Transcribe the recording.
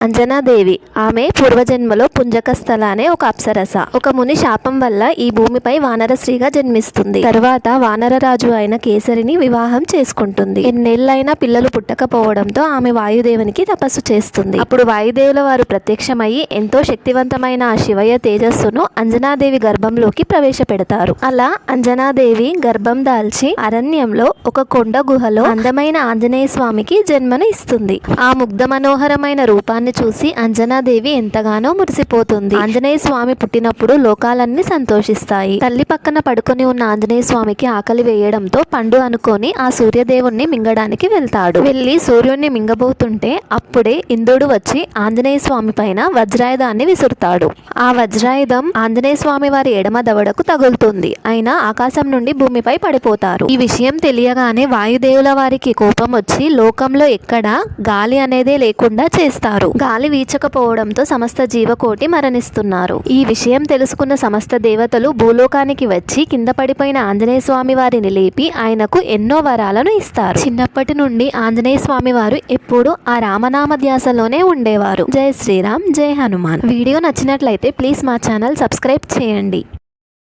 అంజనాదేవి. ఆమె పూర్వజన్మలో పుంజకస్థల అనే ఒక అప్సరస. ఒక ముని శాపం వల్ల ఈ భూమిపై వానరశ్రీగా జన్మిస్తుంది. తర్వాత వానరరాజు అయిన కేసరిని వివాహం చేసుకుంటుంది. ఎన్నేళ్లైనా పిల్లలు పుట్టకపోవడంతో ఆమె వాయుదేవునికి తపస్సు చేస్తుంది. అప్పుడు వాయుదేవుల వారు ప్రత్యక్షమయ్యి ఎంతో శక్తివంతమైన ఆ శివయ్య తేజస్సును అంజనాదేవి గర్భంలోకి ప్రవేశపెడతారు. అలా అంజనాదేవి గర్భం దాల్చి అరణ్యంలో ఒక కొండ గుహలో అందమైన ఆంజనేయ స్వామికి జన్మను ఇస్తుంది. ఆ ముగ్ధ మనోహరమైన రూపాన్ని చూసి అంజనాదేవి ఎంతగానో మురిసిపోతుంది. ఆంజనేయ స్వామి పుట్టినప్పుడు లోకాలన్నీ సంతోషిస్తాయి. తల్లి పక్కన పడుకొని ఉన్న ఆంజనేయ స్వామికి ఆకలి వేయడంతో పండు అనుకొని ఆ సూర్యదేవుణ్ణి మింగడానికి వెళ్తాడు. వెళ్లి సూర్యుడిని మింగబోతుంటే అప్పుడే ఇంద్రుడు వచ్చి ఆంజనేయ స్వామి పైన వజ్రాయుధాన్ని విసురుతాడు. ఆ వజ్రాయుధం ఆంజనేయ స్వామి వారి ఎడమ దవడకు తగులుతుంది. అయినా ఆకాశం నుండి భూమిపై పడిపోతారు. ఈ విషయం తెలియగానే వాయుదేవుల వారికి కోపం వచ్చి లోకంలో ఎక్కడా గాలి అనేదే లేకుండా చేస్తారు. గాలి వీచకపోవడంతో సమస్త జీవకోటి మరణిస్తున్నారు. ఈ విషయం తెలుసుకున్న సమస్త దేవతలు భూలోకానికి వచ్చి కింద పడిపోయిన ఆంజనేయ స్వామి వారిని లేపి ఆయనకు ఎన్నో వరాలను ఇస్తారు. చిన్నప్పటి నుండి ఆంజనేయ స్వామి వారు ఎప్పుడూ ఆ రామనామ ధ్యాసలోనే ఉండేవారు. జై శ్రీరామ్, జై హనుమాన్. వీడియో నచ్చినట్లయితే ప్లీజ్ మా ఛానల్ సబ్స్క్రైబ్ చేయండి.